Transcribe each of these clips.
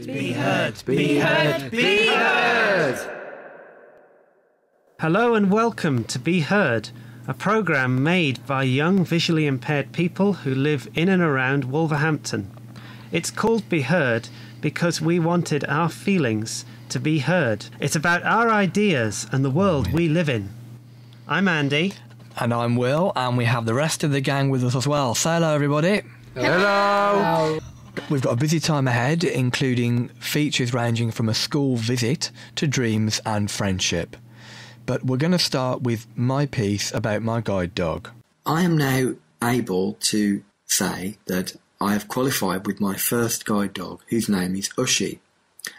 Be heard, be heard, be heard! Hello and welcome to Be Heard, a programme made by young visually impaired people who live in and around Wolverhampton. It's called Be Heard because we wanted our feelings to be heard. It's about our ideas and the world we live in. I'm Andy. And I'm Will, and we have the rest of the gang with us as well. Say hello, everybody. Hello! We've got a busy time ahead, including features ranging from a school visit to dreams and friendship. But we're going to start with my piece about my guide dog. I am now able to say that I have qualified with my first guide dog, whose name is Ushi,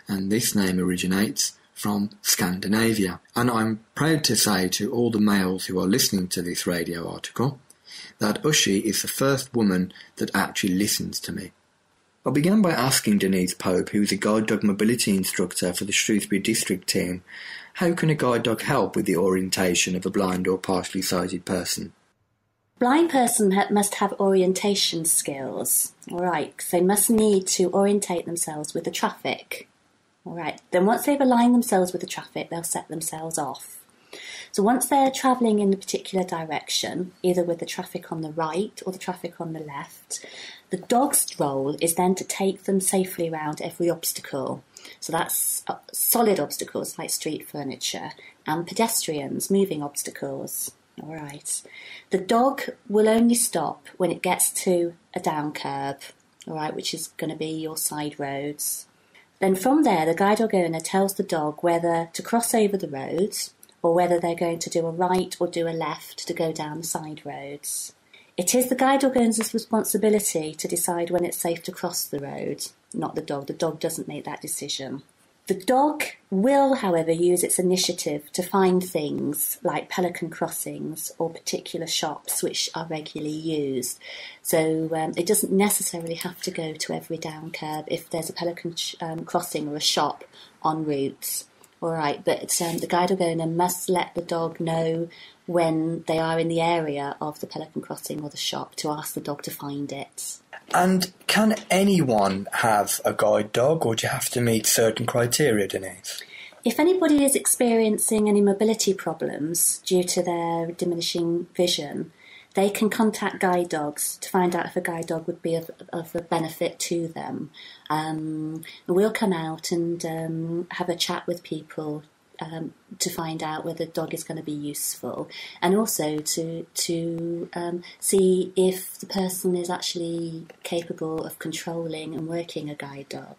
and this name originates from Scandinavia. And I'm proud to say to all the males who are listening to this radio article that Ushi is the first woman that actually listens to me. I began by asking Denise Pope, who is a guide dog mobility instructor for the Shrewsbury district team, how can a guide dog help with the orientation of a blind or partially sighted person? Blind person must have orientation skills, all right, because they must need to orientate themselves with the traffic. All right, then once they've aligned themselves with the traffic, they'll set themselves off. So once they're travelling in a particular direction, either with the traffic on the right or the traffic on the left, the dog's role is then to take them safely around every obstacle. So that's solid obstacles like street furniture and pedestrians, moving obstacles. All right. The dog will only stop when it gets to a down curb, all right, which is going to be your side roads. Then from there, the guide dog owner tells the dog whether to cross over the road or whether they're going to do a right or do a left to go down the side roads. It is the guide dog owner's responsibility to decide when it's safe to cross the road, not the dog. The dog doesn't make that decision. The dog will, however, use its initiative to find things like pelican crossings or particular shops which are regularly used. So it doesn't necessarily have to go to every down curb if there's a pelican crossing or a shop en route. All right, but the guide dog owner must let the dog know when they are in the area of the pelican crossing or the shop to ask the dog to find it. And can anyone have a guide dog, or do you have to meet certain criteria, Denise? If anybody is experiencing any mobility problems due to their diminishing vision, they can contact guide dogs to find out if a guide dog would be of a benefit to them. We'll come out and have a chat with people to find out whether the dog is going to be useful, and also to see if the person is actually capable of controlling and working a guide dog.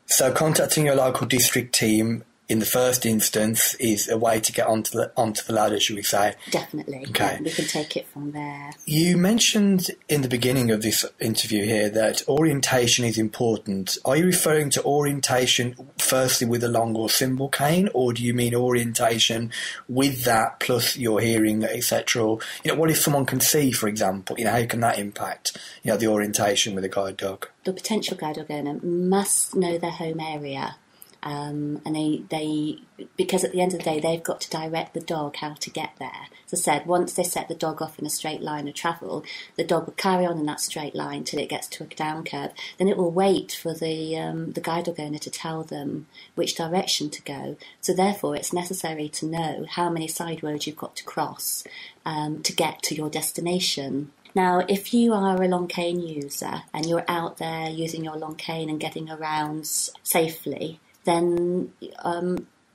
So contacting your local district team in the first instance is a way to get onto the ladder, should we say? Definitely. Okay. Yeah, we can take it from there. You mentioned in the beginning of this interview here that orientation is important. Are you referring to orientation firstly with a long or symbol cane, or do you mean orientation with that plus your hearing, etc.? What if someone can see, for example? How can that impact, the orientation with a guide dog? The potential guide dog owner must know their home area. And they because at the end of the day they've got to direct the dog how to get there. As I said, once they set the dog off in a straight line of travel, the dog will carry on in that straight line till it gets to a down curve. Then it will wait for the guide dog owner to tell them which direction to go. So therefore it's necessary to know how many side roads you've got to cross to get to your destination. Now, if you are a long cane user and you're out there using your long cane and getting around safely, then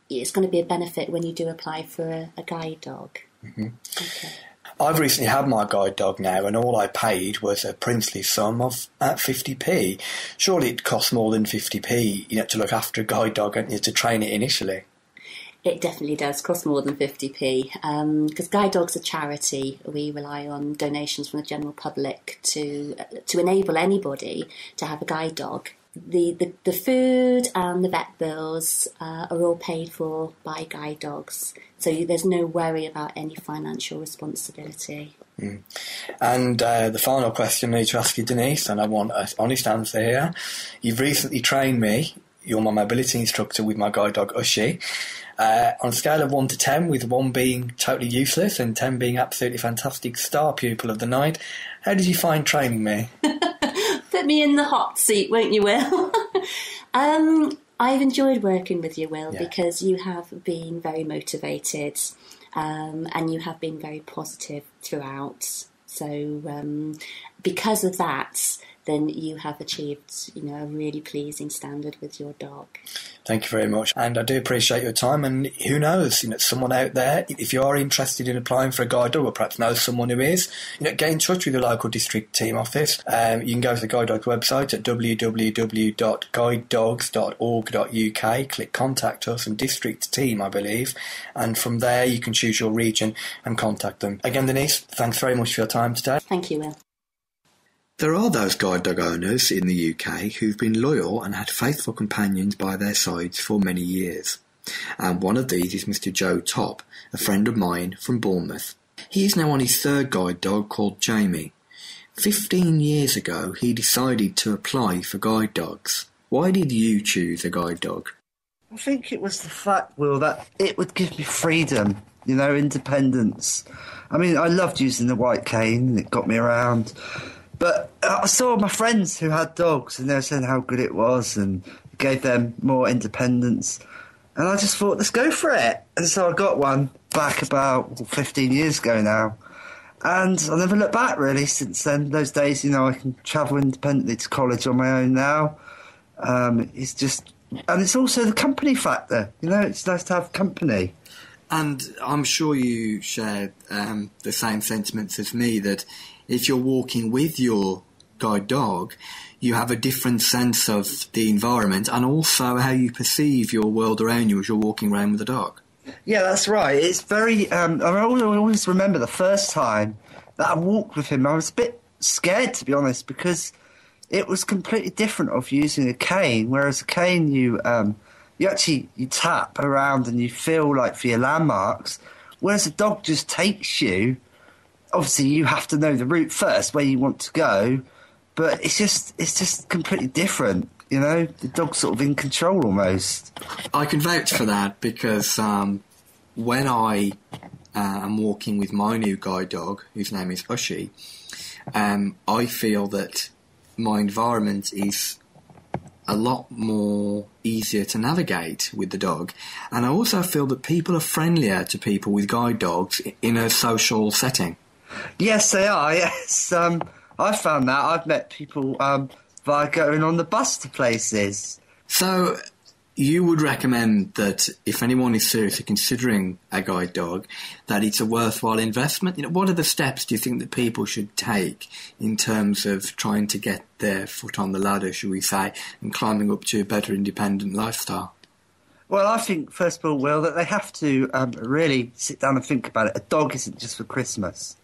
it's going to be a benefit when you do apply for a guide dog. Mm-hmm. Okay. I've recently had my guide dog now, and all I paid was a princely sum of 50p. Surely it costs more than 50p, to look after a guide dog and to train it initially. It definitely does cost more than 50p because guide dogs are charity. We rely on donations from the general public to enable anybody to have a guide dog. The food and the vet bills are all paid for by guide dogs, so there's no worry about any financial responsibility. Mm. And the final question I need to ask you, Denise, and I want an honest answer here. You've recently trained me. You're my mobility instructor with my guide dog, Ushi. On a scale of 1 to 10, with 1 being totally useless and 10 being absolutely fantastic star pupil of the night, how did you find training me? Put me in the hot seat, won't you, Will? I've enjoyed working with you, Will, Yeah. because you have been very motivated and you have been very positive throughout. So because of that, then you have achieved, a really pleasing standard with your dog. Thank you very much. And I do appreciate your time. And who knows, someone out there, if you are interested in applying for a guide dog or perhaps know someone who is, get in touch with your local district team office. You can go to the Guide Dogs website at www.guidedogs.org.uk, click Contact Us and District Team, I believe. And from there you can choose your region and contact them. Again, Denise, thanks very much for your time today. Thank you, Will. There are those guide dog owners in the UK who've been loyal and had faithful companions by their sides for many years. And one of these is Mr. Joe Top, a friend of mine from Bournemouth. He is now on his third guide dog called Jamie. 15 years ago, he decided to apply for guide dogs. Why did you choose a guide dog? I think it was the fact, Will, that it would give me freedom, independence. I mean, I loved using the white cane and it got me around. But I saw my friends who had dogs and they were saying how good it was and it gave them more independence. And I just thought, let's go for it. And so I got one back about 15 years ago now. And I never looked back, really, since then. Those days, I can travel independently to college on my own now. It's just... And it's also the company factor. It's nice to have company. And I'm sure you share the same sentiments as me, that if you're walking with your guide dog, you have a different sense of the environment and also how you perceive your world around you as you're walking around with the dog. Yeah, that's right. It's very... I always remember the first time that I walked with him. I was a bit scared, to be honest, because it was completely different of using a cane, whereas a cane you tap around and you feel like for your landmarks, whereas a dog just takes you. Obviously, you have to know the route first, where you want to go, but it's just completely different, The dog's sort of in control almost. I can vouch for that because when I am walking with my new guide dog, whose name is Ushy, I feel that my environment is a lot more easier to navigate with the dog. And I also feel that people are friendlier to people with guide dogs in a social setting. Yes, they are, yes. I found that. I've met people by going on the bus to places. So you would recommend that if anyone is seriously considering a guide dog, that it's a worthwhile investment? What are the steps do you think that people should take in terms of trying to get their foot on the ladder, shall we say, and climbing up to a better independent lifestyle? Well, I think, first of all, Will, that they have to really sit down and think about it. A dog isn't just for Christmas.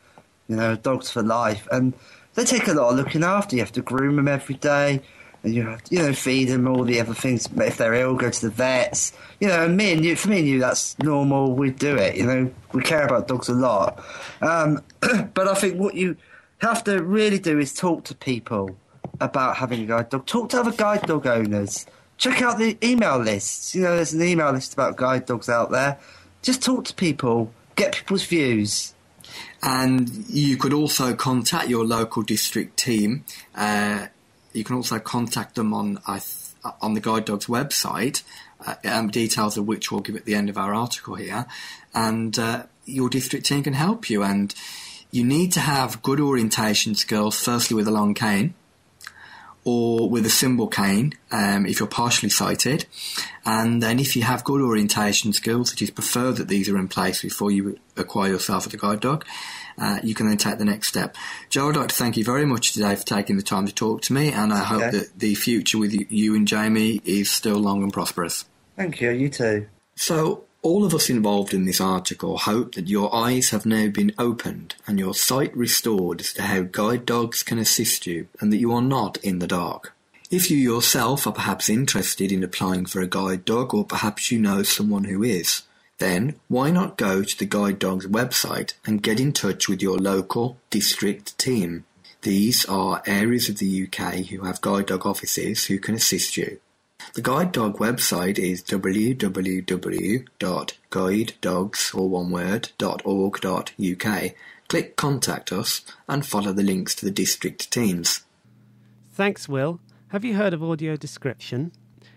A dog's for life. And they take a lot of looking after. You have to groom them every day. And you have to, feed them, all the other things. If they're ill, go to the vets. And for me and you, that's normal. We do it. We care about dogs a lot. But I think what you have to really do is talk to people about having a guide dog. Talk to other guide dog owners. Check out the email lists. There's an email list about guide dogs out there. Just talk to people. Get people's views. And you could also contact your local district team. You can also contact them on the Guide Dogs website, details of which we'll give at the end of our article here. And your district team can help you. And you need to have good orientation skills, firstly with a long cane or with a symbol cane if you're partially sighted. And then if you have good orientation skills, it is preferred that these are in place before you acquire yourself as a guide dog. You can then take the next step. Joe, I'd like to thank you very much today for taking the time to talk to me, and I hope that the future with you and Jamie is still long and prosperous. Thank you, you too. So, all of us involved in this article hope that your eyes have now been opened and your sight restored as to how guide dogs can assist you and that you are not in the dark. If you yourself are perhaps interested in applying for a guide dog, or perhaps you know someone who is, then why not go to the Guide Dogs website and get in touch with your local district team. These are areas of the UK who have guide dog offices who can assist you. The Guide Dog website is www.guidedogs.org.uk. Click Contact Us and follow the links to the district teams. Thanks, Will. Have you heard of audio description?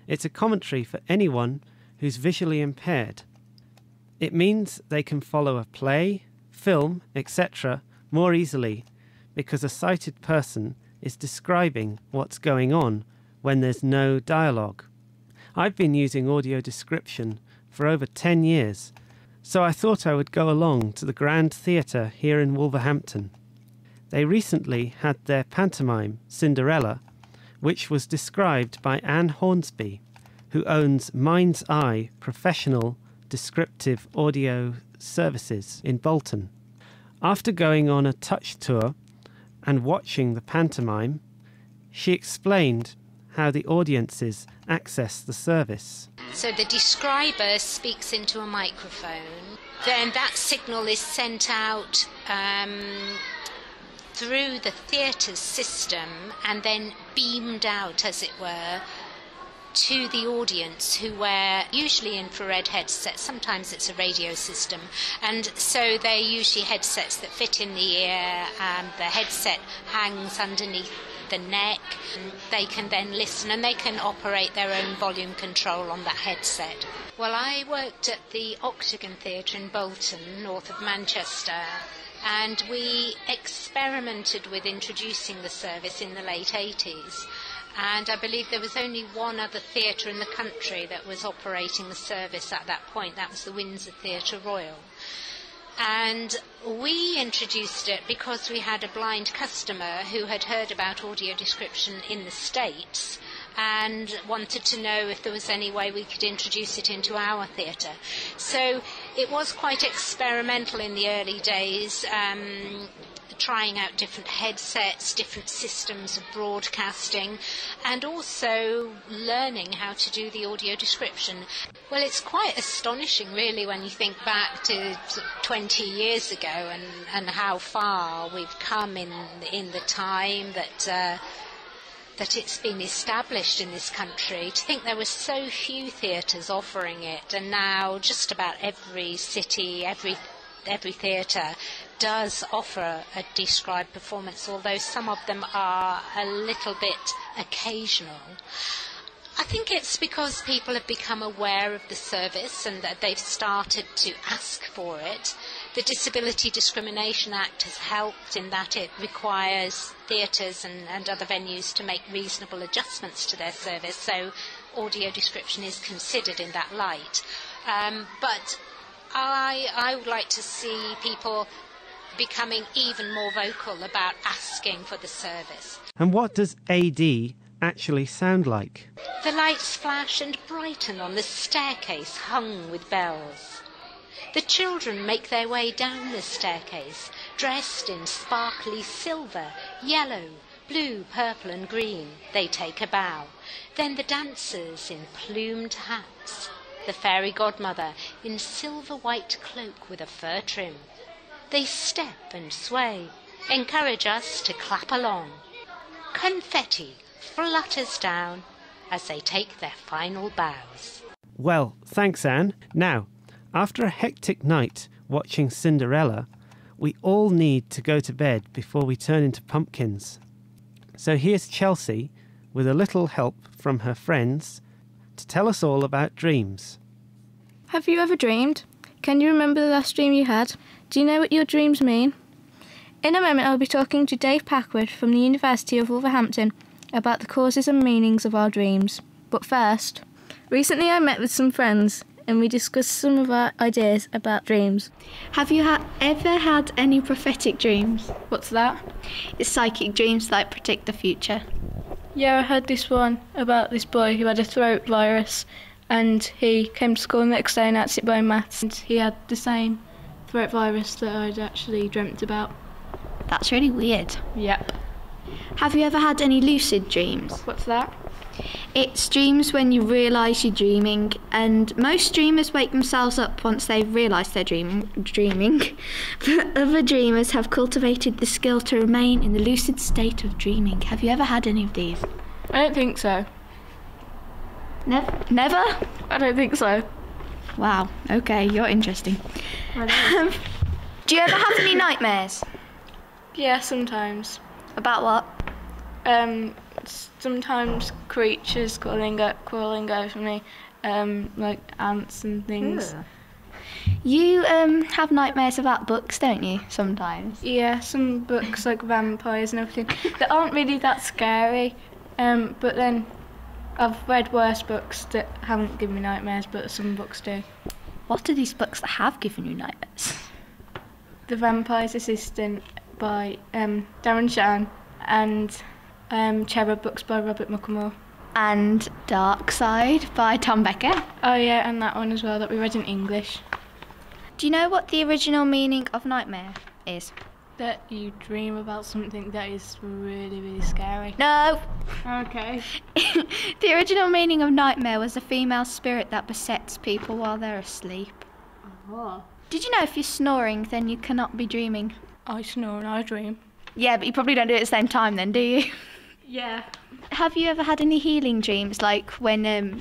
It's a commentary for anyone who's visually impaired. It means they can follow a play, film, etc. more easily because a sighted person is describing what's going on when there's no dialogue. I've been using audio description for over 10 years, so I thought I would go along to the Grand Theatre here in Wolverhampton. They recently had their pantomime, Cinderella, which was described by Anne Hornsby, who owns Mind's Eye Professional Descriptive Audio Services in Bolton. After going on a touch tour and watching the pantomime, she explained how the audiences access the service. So the describer speaks into a microphone, then that signal is sent out through the theatre's system and then beamed out, as it were, to the audience, who wear usually infrared headsets. Sometimes it's a radio system, and so they're usually headsets that fit in the ear, and the headset hangs underneath the neck. They can then listen, and they can operate their own volume control on that headset. Well, I worked at the Octagon Theatre in Bolton, north of Manchester, and we experimented with introducing the service in the late 80s. And I believe there was only one other theatre in the country that was operating the service at that point. That was the Windsor Theatre Royal. And we introduced it because we had a blind customer who had heard about audio description in the States and wanted to know if there was any way we could introduce it into our theatre. So it was quite experimental in the early days, trying out different headsets, different systems of broadcasting, and also learning how to do the audio description. Well, it's quite astonishing, really, when you think back to 20 years ago and how far we've come in the time that it's been established in this country. To think there were so few theatres offering it, and now just about every city, every theatre does offer a described performance, although some of them are a little bit occasional. I think it's because people have become aware of the service and that they've started to ask for it. The Disability Discrimination Act has helped in that it requires theatres and other venues to make reasonable adjustments to their service, so audio description is considered in that light. But I would like to see people becoming even more vocal about asking for the service. And what does AD actually sound like? The lights flash and brighten on the staircase hung with bells. The children make their way down the staircase, dressed in sparkly silver, yellow, blue, purple and green. They take a bow. Then the dancers in plumed hats. The fairy godmother in silver white cloak with a fur trim. They step and sway, encourage us to clap along. Confetti flutters down as they take their final bows. Well, thanks, Anne. Now, after a hectic night watching Cinderella, we all need to go to bed before we turn into pumpkins. So here's Chelsea, with a little help from her friends, to tell us all about dreams. Have you ever dreamed? Can you remember the last dream you had? Do you know what your dreams mean? In a moment I'll be talking to Dave Packwood from the University of Wolverhampton about the causes and meanings of our dreams. But first, recently I met with some friends and we discussed some of our ideas about dreams. Have you ever had any prophetic dreams? What's that? It's psychic dreams that predict the future. Yeah, I heard this one about this boy who had a throat virus and he came to school the next day and had sick by maths and he had the same throat virus that I'd actually dreamt about. That's really weird. Yep. Have you ever had any lucid dreams? What's that? It's dreams when you realise you're dreaming, and most dreamers wake themselves up once they've realised they're dreaming. But other dreamers have cultivated the skill to remain in the lucid state of dreaming. Have you ever had any of these? I don't think so. Never? I don't think so. Wow, okay, you're interesting. Do you ever have any nightmares? Yeah, sometimes. About what? sometimes creatures crawling over me, like ants and things. Ugh. You have nightmares about books, don't you, sometimes? Yeah, some books like vampires and everything that aren't really that scary, but then I've read worse books that haven't given me nightmares, but some books do. What are these books that have given you nightmares? The Vampire's Assistant by Darren Shan and Cherub books by Robert Muckamore. And Dark Side by Tom Becker. Oh yeah, and that one as well that we read in English. Do you know what the original meaning of nightmare is? That you dream about something that is really, really scary. No! Okay. The original meaning of nightmare was a female spirit that besets people while they're asleep. Oh. Did you know if you're snoring, then you cannot be dreaming? I snore and I dream. Yeah, but you probably don't do it at the same time then, do you? Yeah. Have you ever had any healing dreams, like when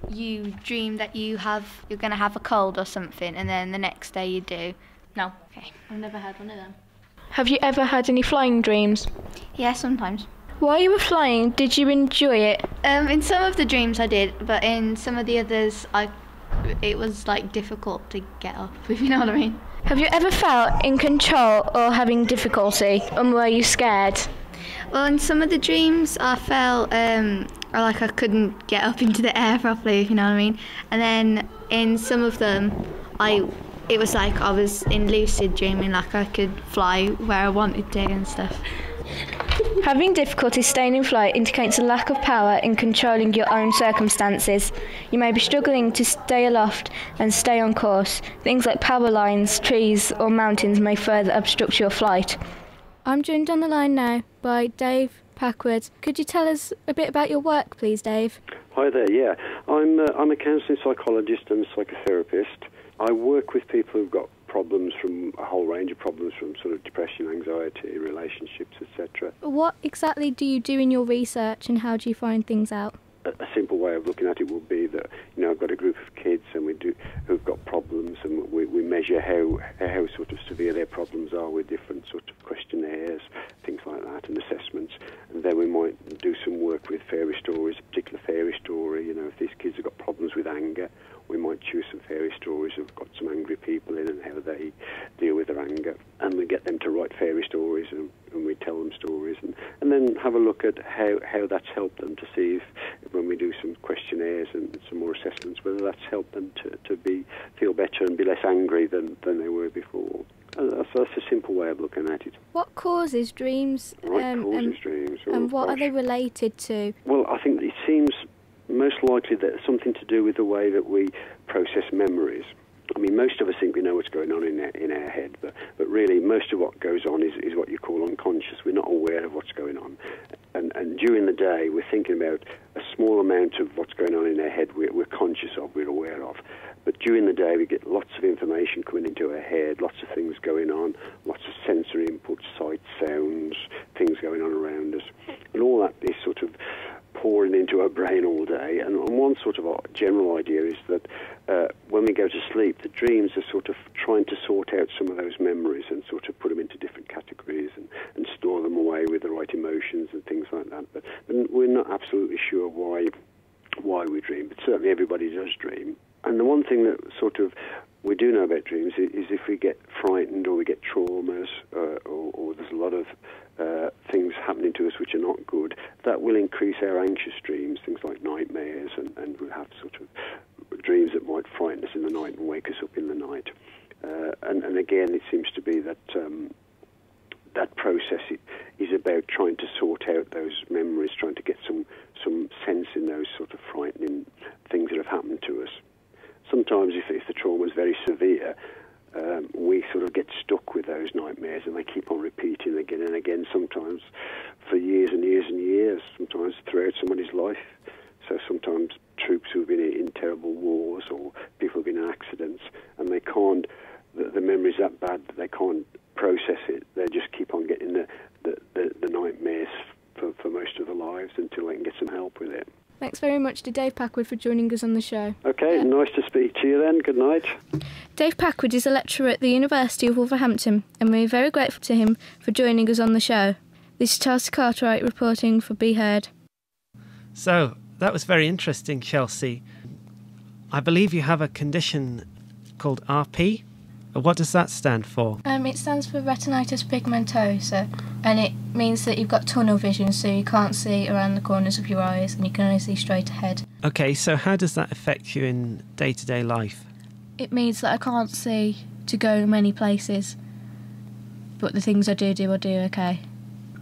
you dream that you're going to have a cold or something, and then the next day you do? No. Okay. I've never had one of them. Have you ever had any flying dreams? Yeah, sometimes. While you were flying, did you enjoy it? In some of the dreams I did, but in some of the others it was like difficult to get up, if you know what I mean. Have you ever felt in control or having difficulty, and were you scared? Well, in some of the dreams I felt like I couldn't get up into the air properly, if you know what I mean. And then in some of them it was like I was in lucid dreaming, like I could fly where I wanted to and stuff. Having difficulty staying in flight indicates a lack of power in controlling your own circumstances. You may be struggling to stay aloft and stay on course. Things like power lines, trees or mountains may further obstruct your flight. I'm joined on the line now by Dave Packwood. Could you tell us a bit about your work, please, Dave? Hi there, yeah. I'm a counselling psychologist and psychotherapist. I work with people who've got problems, from a whole range of problems, from sort of depression, anxiety, relationships, etc. What exactly do you do in your research, and how do you find things out? A simple way of looking at it would be that, I've got a group of kids who've got problems, and we measure how sort of severe their problems are with different sort of questionnaires, things like that, and assessments. And then we might do some work with fairy stories, a particular fairy story. If these kids have got problems with anger, we might choose some fairy stories who've got some angry people in and how they deal with their anger. And we get them to write fairy stories, and we tell them stories, and then have a look at how that's helped them, to see if when we do some questionnaires and some more assessments, whether that's helped them to feel better and be less angry than they were before. That's a simple way of looking at it. What causes dreams? Dreams? And what are they related to? Well, I think it seems most likely that it's something to do with the way that we process memories. I mean, most of us think we know what's going on in our head, but really most of what goes on is what you call unconscious. We're not aware of what's going on. And during the day, we're thinking about a small amount of what's going on in our head we're conscious of, we're aware of. But during the day, we get lots of information coming into our head, lots of things going on, lots of sensory inputs, sight, sounds, things going on around us. And all that is sort of pouring into our brain all day. And one sort of general idea is that when we go to sleep, the dreams are sort of trying to sort out some of those memories and sort of put them into different categories and store them away with the right emotions and things like that. But we're not absolutely sure why we dream, but certainly everybody does dream. And the one thing that sort of we do know about dreams is if we get frightened or we get traumas or there's a lot of things happening to us which are not good, that will increase our anxious dreams, things like nightmares, and we'll have sort of dreams that might frighten us in the night and wake us up in the night. And again, it seems to be that that process is about trying to sort out those memories, trying to get some sense in those sort of frightening things that have happened to us. Sometimes if the trauma is very severe, we sort of get stuck with those nightmares and they keep on repeating again and again, sometimes for years and years and years, sometimes throughout somebody's life. So sometimes troops who've been in terrible wars or people who've been in accidents, and they can't, the memory's that bad that they can't process it. They just keep on getting the nightmares for most of their lives until they can get some help with it. Thanks very much to Dave Packwood for joining us on the show. Okay, nice to speak to you then. Good night. Dave Packwood is a lecturer at the University of Wolverhampton, and we're very grateful to him for joining us on the show. This is Chelsea Cartwright reporting for Be Heard. So, that was very interesting, Chelsea. I believe you have a condition called RP. What does that stand for? It stands for retinitis pigmentosa, and it means that you've got tunnel vision, so you can't see around the corners of your eyes and you can only see straight ahead. Okay, so how does that affect you in day-to-day life? It means that I can't see to go many places, but the things I do okay.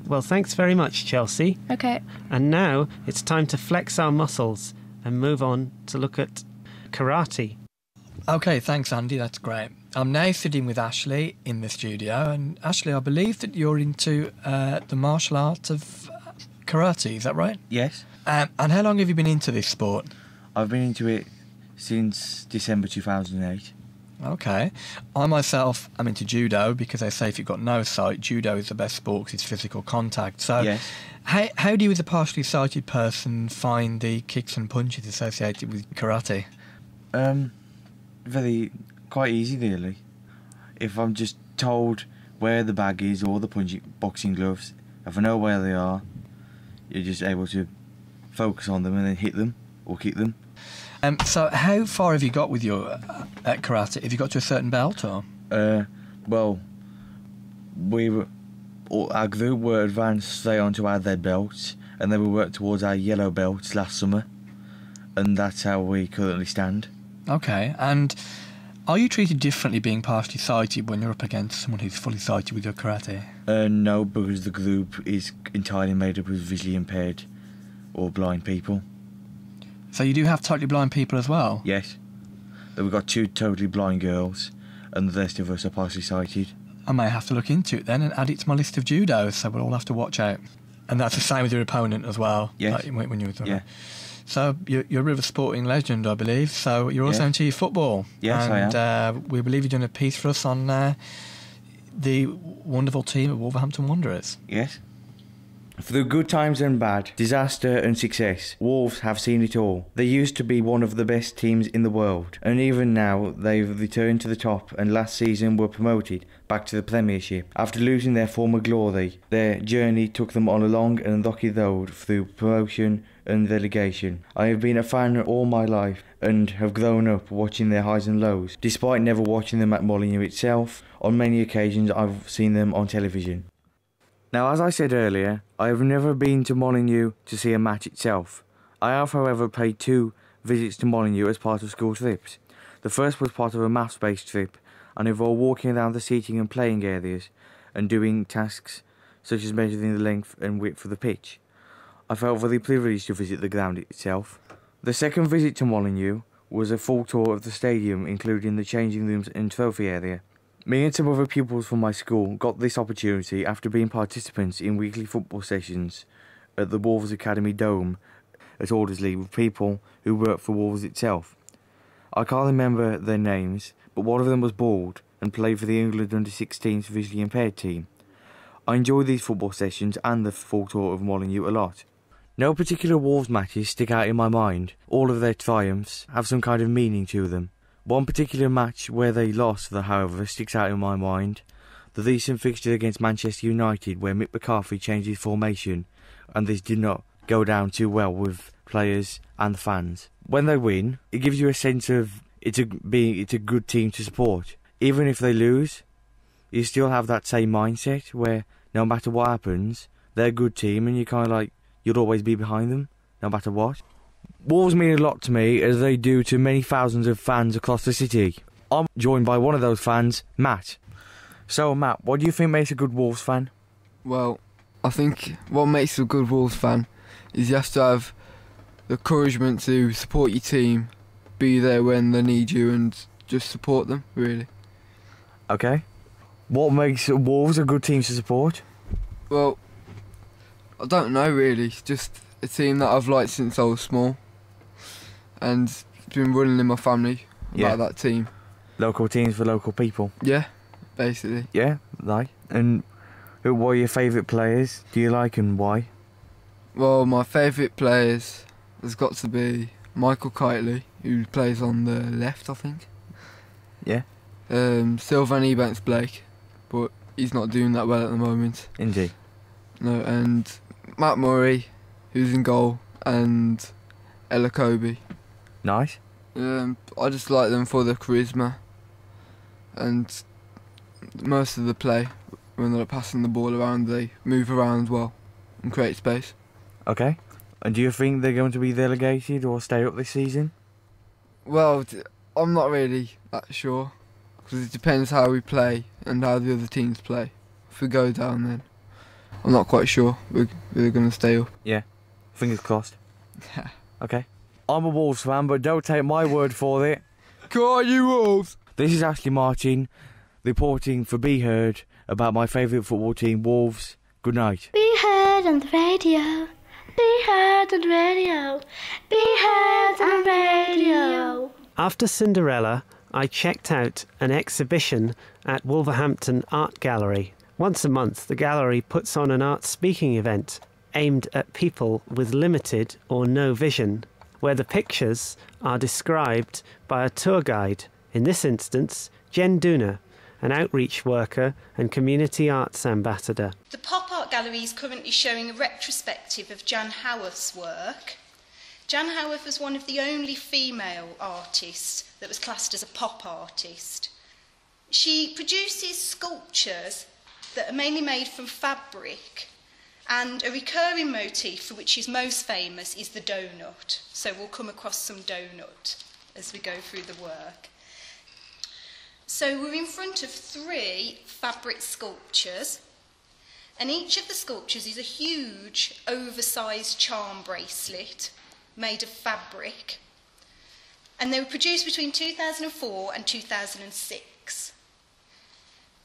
Well, thanks very much, Chelsea. Okay. And now it's time to flex our muscles and move on to look at karate. Okay, thanks, Andy. That's great. I'm now sitting with Ashley in the studio, and Ashley, I believe that you're into the martial art of karate. Is that right? Yes. And how long have you been into this sport? I've been into it since December 2008. Okay. I myself am into judo because they say if you've got no sight, judo is the best sport because it's physical contact. So yes. How do you, as a partially sighted person, find the kicks and punches associated with karate? Quite easy, really. If I'm just told where the bag is or the boxing gloves, if I know where they are, you're just able to focus on them and then hit them or kick them. So how far have you got with your karate? Have you got to a certain belt or? Well, our group were advanced straight onto our red belts, and then we worked towards our yellow belts last summer, and that's how we currently stand. Okay, and are you treated differently being partially sighted when you're up against someone who's fully sighted with your karate? No, because the group is entirely made up of visually impaired or blind people. So you do have totally blind people as well? Yes. We've got 2 totally blind girls, and the rest of us are partially sighted. I may have to look into it then and add it to my list of judos, so we'll all have to watch out. And that's the same with your opponent as well? Yes. Like when you were yeah. So you're a bit of a sporting legend, I believe. So you're also into your football. Yes, and, I am. And we believe you're doing a piece for us on the wonderful team of Wolverhampton Wanderers. Yes. Through good times and bad, disaster and success, Wolves have seen it all. They used to be one of the best teams in the world, and even now they've returned to the top and last season were promoted back to the Premiership. After losing their former glory, their journey took them on a long and rocky road through promotion and relegation. I have been a fan all my life and have grown up watching their highs and lows. Despite never watching them at Molineux itself, on many occasions I've seen them on television. Now, as I said earlier, I have never been to Molineux to see a match itself. I have, however, paid 2 visits to Molineux as part of school trips. The first was part of a maths-based trip and involved walking around the seating and playing areas and doing tasks such as measuring the length and width of the pitch. I felt very privileged to visit the ground itself. The second visit to Molineux was a full tour of the stadium, including the changing rooms and trophy area. Me and some other pupils from my school got this opportunity after being participants in weekly football sessions at the Wolves Academy Dome at Aldersley with people who worked for Wolves itself. I can't remember their names, but one of them was bald and played for the England under-16s visually impaired team. I enjoyed these football sessions and the full tour of Molineux a lot. No particular Wolves matches stick out in my mind. All of their triumphs have some kind of meaning to them. One particular match where they lost, however, sticks out in my mind. The recent fixture against Manchester United where Mick McCarthy changed his formation, and this did not go down too well with players and fans. When they win, it gives you a sense of it's a good team to support. Even if they lose, you still have that same mindset where no matter what happens, they're a good team and you'll always be behind them, no matter what. Wolves mean a lot to me, as they do to many thousands of fans across the city. I'm joined by one of those fans, Matt. So, Matt, what do you think makes a good Wolves fan? Well, I think what makes a good Wolves fan is you have to have the encouragement to support your team, be there when they need you, and just support them, really. Okay. What makes Wolves a good team to support? Well, I don't know, really. It's just a team that I've liked since I was small, and it's been running in my family about that team. Local teams for local people? Yeah, basically. Yeah, like. And what are your favourite players do you like and why? Well, my favourite players has got to be Michael Kitely, who plays on the left, I think. Yeah. Sylvain Ebanks-Blake, but he's not doing that well at the moment. Indeed. No, and Matt Murray, who's in goal, and Ella Kobe. Nice. I just like them for their charisma and most of the play. When they're passing the ball around, they move around well and create space. Okay. And do you think they're going to be relegated or stay up this season? Well, I'm not really that sure, because it depends how we play and how the other teams play. If we go down, then I'm not quite sure we're going to stay up. Yeah. Fingers crossed. Okay. I'm a Wolves fan, but don't take my word for it. Come on, you Wolves! This is Ashley Martin, reporting for Be Heard about my favourite football team, Wolves. Good night. Be heard on the radio. Be heard on the radio. Be heard on the radio. After Cinderella, I checked out an exhibition at Wolverhampton Art Gallery. Once a month, the gallery puts on an art speaking event aimed at people with limited or no vision, where the pictures are described by a tour guide, in this instance, Jen Dooner, an outreach worker and community arts ambassador. The Pop Art Gallery is currently showing a retrospective of Jan Howarth's work. Jan Howarth was one of the only female artists that was classed as a pop artist. She produces sculptures that are mainly made from fabric, and a recurring motif for which she's most famous is the donut. So we'll come across some donut as we go through the work. So we're in front of 3 fabric sculptures, and each of the sculptures is a huge, oversized charm bracelet made of fabric, and they were produced between 2004 and 2006.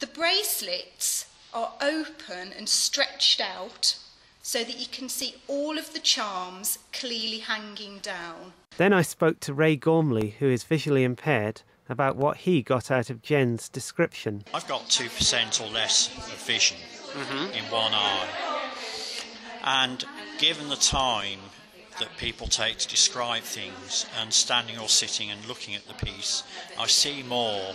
The bracelets are open and stretched out so that you can see all of the charms clearly hanging down. Then I spoke to Ray Gormley, who is visually impaired, about what he got out of Jen's description. I've got 2% or less of vision in one eye, and given the time that people take to describe things, and standing or sitting and looking at the piece, I see more,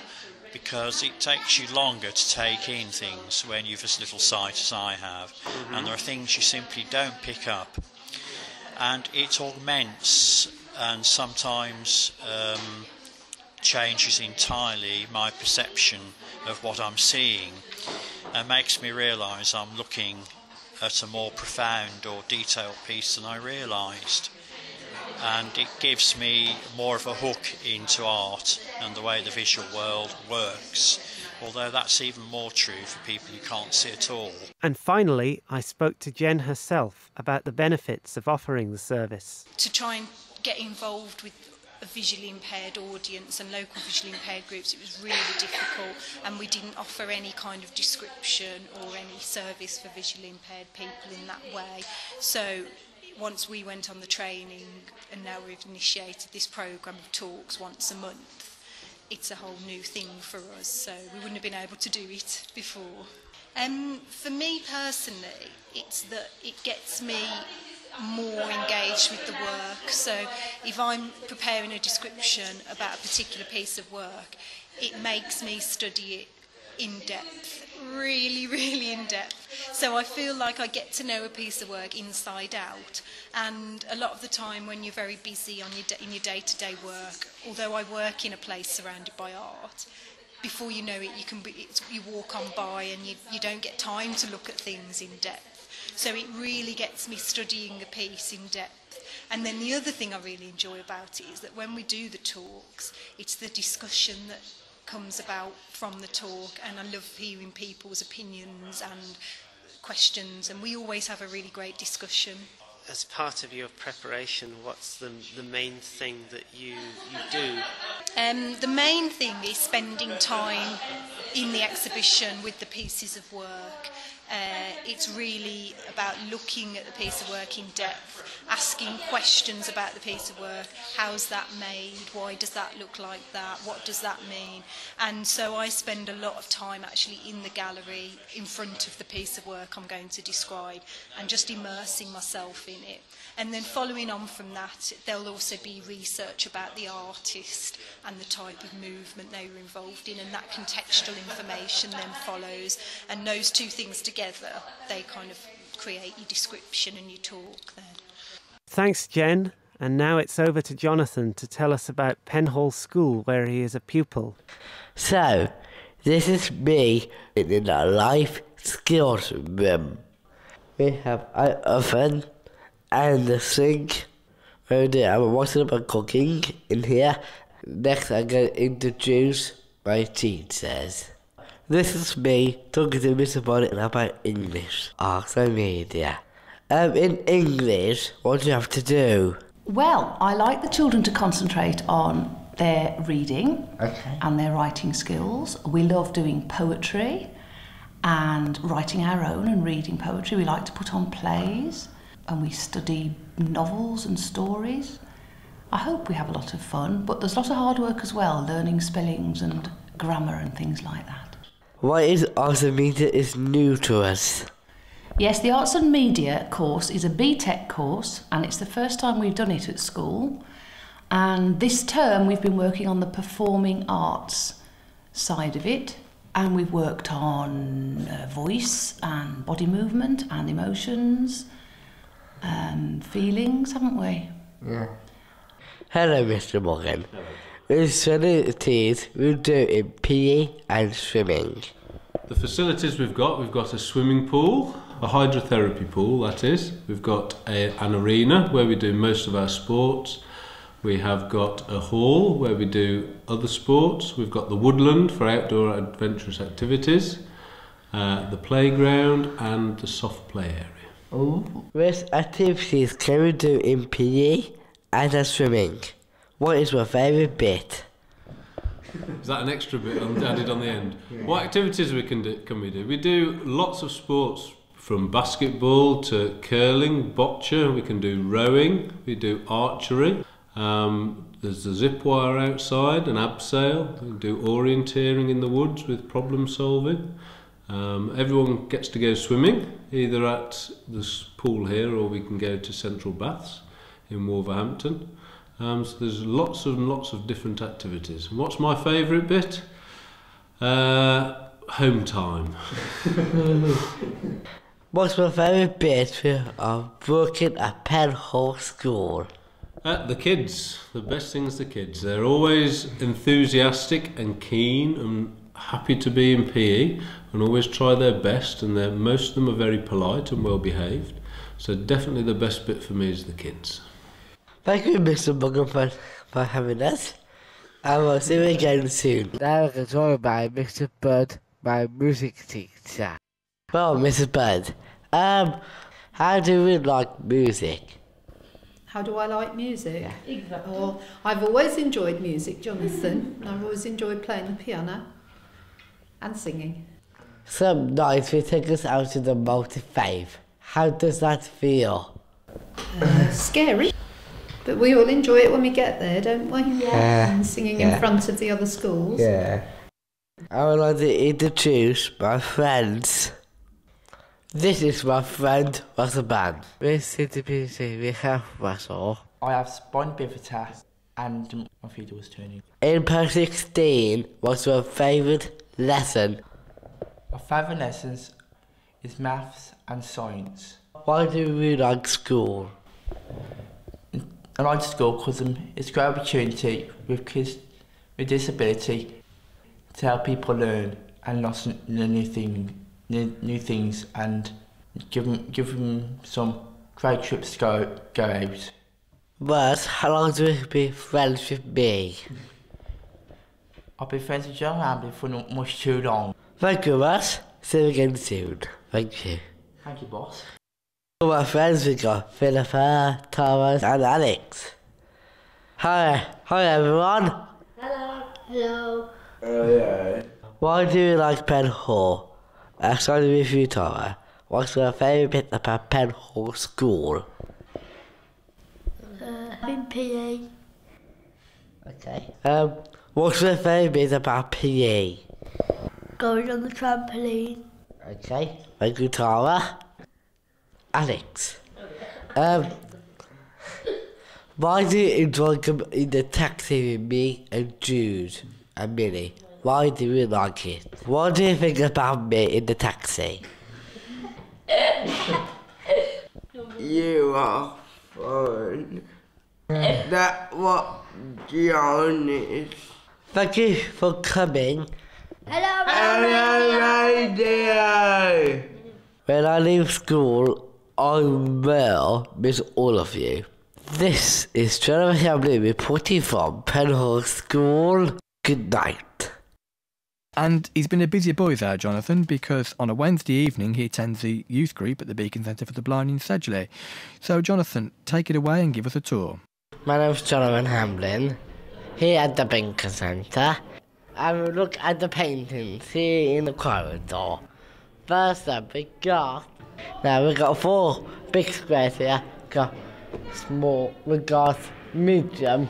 because it takes you longer to take in things when you've as little sight as I have, and there are things you simply don't pick up, and it augments and sometimes changes entirely my perception of what I'm seeing, and makes me realise I'm looking at a more profound or detailed piece than I realised, and it gives me more of a hook into art and the way the visual world works, although that's even more true for people who can't see at all. And finally, I spoke to Jen herself about the benefits of offering the service. To try and get involved with a visually impaired audience and local visually impaired groups, it was really difficult, and we didn't offer any kind of description or any service for visually impaired people in that way. So once we went on the training, and now we've initiated this programme of talks once a month, it's a whole new thing for us, so we wouldn't have been able to do it before. For me personally, it's that it gets me more engaged with the work. So if I'm preparing a description about a particular piece of work, it makes me study it in depth, really in depth. So I feel like I get to know a piece of work inside out, and a lot of the time when you're very busy on in your day-to-day work, although I work in a place surrounded by art, before you know it, you walk on by and you don't get time to look at things in depth. So it really gets me studying a piece in depth. And then the other thing I really enjoy about it is that when we do the talks, it's the discussion that comes about from the talk, and I love hearing people's opinions and questions, and we always have a really great discussion. As part of your preparation, what's the main thing that you do? The main thing is spending time in the exhibition with the pieces of work. It's really about looking at the piece of work in depth, asking questions about the piece of work. How's that made? Why does that look like that? What does that mean? And so I spend a lot of time actually in the gallery in front of the piece of work I'm going to describe, and just immersing myself in it. And then following on from that, there'll also be research about the artist and the type of movement they were involved in, and that contextual information then follows, and those two things together, they kind of create your description and your talk then. Thanks, Jen. And now it's over to Jonathan to tell us about Penhall School, where he is a pupil. So, this is me in a life skills room. We have an oven and a sink. I'm watching about cooking in here. Next, I'm going to introduce my teachers. This is me talking to Mr. Bonnet about English, arts and media. In English, what do you have to do? Well, I like the children to concentrate on their reading and their writing skills. We love doing poetry and writing our own and reading poetry. We like to put on plays and we study novels and stories. I hope we have a lot of fun, but there's a lot of hard work as well, learning spellings and grammar and things like that. What is arts and media is new to us? Yes, the Arts and Media course is a BTEC course and it's the first time we've done it at school. And this term we've been working on the performing arts side of it, and we've worked on voice and body movement and emotions and feelings, haven't we? Yeah. Hello, Mr. Morgan. With facilities we do in PE and swimming. The facilities we've got a swimming pool, a hydrotherapy pool that is. We've got an arena where we do most of our sports. We have got a hall where we do other sports. We've got the woodland for outdoor adventurous activities, the playground and the soft play area. Which activities can we do in PE and swimming? What is your favourite bit? Is that an extra bit added on the end? Yeah. What activities can we do? We do lots of sports, from basketball to curling, bocce. We can do rowing. We do archery. There's a zip wire outside, an abseil. We can do orienteering in the woods with problem solving. Everyone gets to go swimming, either at the pool here or we can go to Central Baths in Wolverhampton. So there's lots and lots of different activities. And what's my favourite bit? Home time. What's my favourite bit of working at Penhall School? The kids. The best thing is the kids. They're always enthusiastic and keen and happy to be in PE and always try their best, and most of them are very polite and well behaved. So definitely the best bit for me is the kids. Thank you, Mr. Morgan, for having us. And we'll see you again soon. Now we're joined by Mr. Bird, my music teacher. Well, Mrs. Bird, how do you like music? How do I like music? Yeah. Well, I've always enjoyed music, Jonathan. I've always enjoyed playing the piano and singing. Some nights we take us out to the multi-faith. How does that feel? Scary. But we all enjoy it when we get there, don't we? Yeah. And singing in front of the other schools. Yeah. I would like to introduce my friends. This is my friend Russell. With CTPC we have Russell. I have spina bifida and my feet was turning. In Part 16, what's your favourite lesson? My favourite lessons is maths and science. Why do you like school? I like school because it's a great opportunity with kids with disability to help people learn and learn new things and give them some great trips to go out. But how long do you be friends with me? I'll be friends with John Hamley for not much too long. Thank you, Russ. See you again soon. Thank you. Thank you, boss. All my friends we got Philippa, Thomas and Alex. Hi everyone. Hello. Hello. Yeah. Why do you like Penhall? Starting with you, Tara. What's your favourite bit about Penhall School? In PE. Okay. What's your favourite bit about PE? Going on the trampoline. Okay. Thank you, Tara. Alex. Why do you enjoy coming in the taxi with me and Jude and Minnie? Why do you like it? What do you think about me in the taxi? You are fun. That's what John is. Thank you for coming. Hello, radio. When I leave school, I will miss all of you. This is Trevor Hamley reporting from Penhall School. Good night. And he's been a busy boy there, Jonathan, because on a Wednesday evening he attends the youth group at the Beacon Centre for the Blind in Sedgley. So, Jonathan, take it away and give us a tour. My name's Jonathan Hamlin, here at the Beacon Centre. And we look at the paintings here in the corridor. First up, we've got 4 big squares here. We've got medium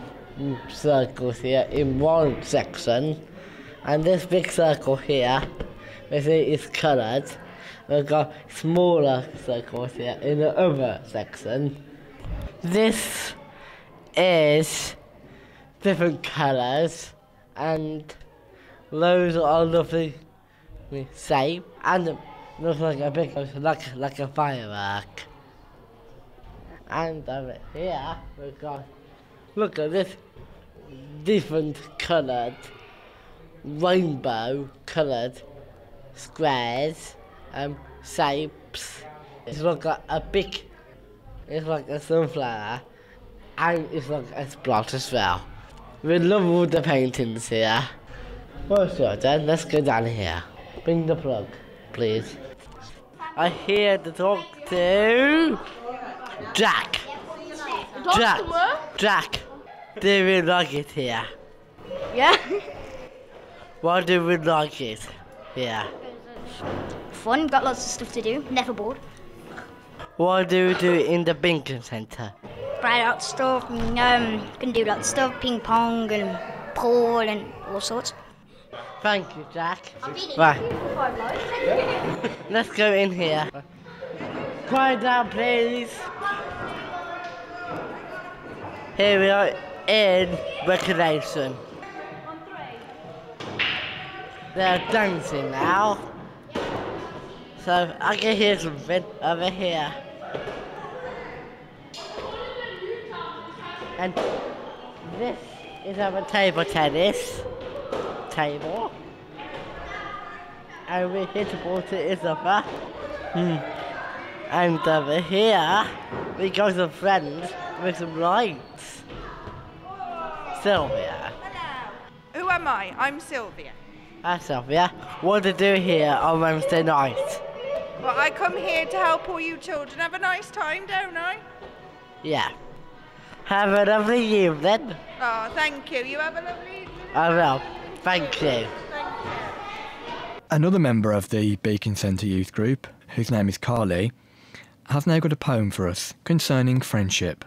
circles here in one section. And this big circle here, we see is coloured. We've got smaller circles here in the other section. This is different colours, and those are lovely shape, and it looks like a big, like a firework. And over here we've got, look at this different coloured, rainbow coloured squares, shapes. It's like it's like a sunflower, and it's like a splot as well. We love all the paintings here. Well, sure then, let's go down here. Bring the plug, please. I'm here to talk to Jack. Jack, do we like it here? Yeah. Why do we like it here? Fun, got lots of stuff to do, never bored. What do we do in the Beacon Centre? Play out stuff, can do lots of stuff, ping pong and pool and all sorts. Thank you, Jack. Right. Let's go in here. Quiet down, please. Here we are in recreation. They're dancing now. So I can hear something over here. And this is our table tennis table. And we hit the ball to each other. And over here, we got some friends with some lights. Sylvia. Hello. Who am I? I'm Sylvia. Hi Sylvia. What do you do here on Wednesday night? Well, I come here to help all you children have a nice time, don't I? Yeah. Have a lovely evening. Oh, thank you. You have a lovely evening. I will. Thank you. Another member of the Beacon Centre youth group, whose name is Carly, has now got a poem for us concerning friendship.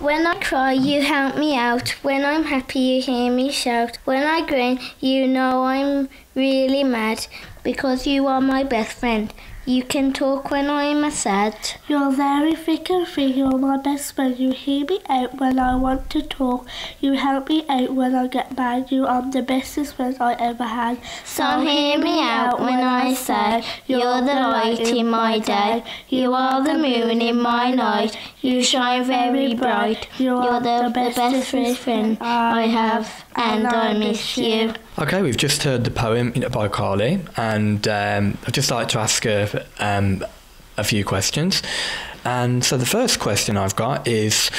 When I cry, you help me out. When I'm happy, you hear me shout. When I grin, you know I'm really mad, because you are my best friend. You can talk when I'm sad. You're very thick and thin, you're my best friend. You hear me out when I want to talk. You help me out when I get mad. You are the bestest friend I ever had. So hear me out when I say, you're the light in my day. You are the moon in my night. You shine very bright. You're the best friend I have, and I miss you. Okay, we've just heard the poem by Carly, and I'd just like to ask her a few questions. And so the first question I've got is,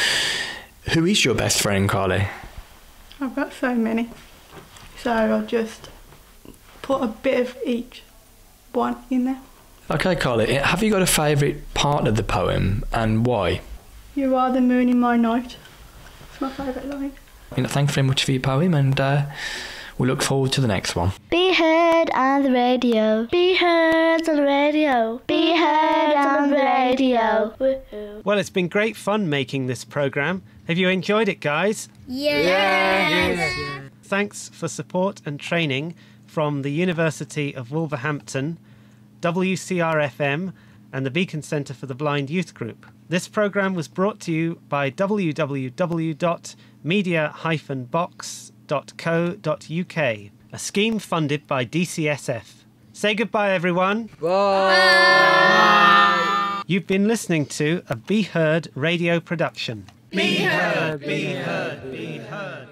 who is your best friend, Carly? I've got so many, so I'll just put a bit of each one in there. Okay, Carly, have you got a favourite part of the poem, and why? You are the moon in my night. It's my favourite line. Thanks very much for your poem, and we look forward to the next one. Be heard on the radio. Be heard on the radio. Be heard on the radio. Woo-hoo. Well, it's been great fun making this programme. Have you enjoyed it, guys? Yes. Thanks for support and training from the University of Wolverhampton, WCR-FM and the Beacon Centre for the Blind Youth Group. This programme was brought to you by www.media-box.co.uk, a scheme funded by DCSF. Say goodbye, everyone. Bye. You've been listening to a Be Heard radio production. Be heard, be heard, be heard.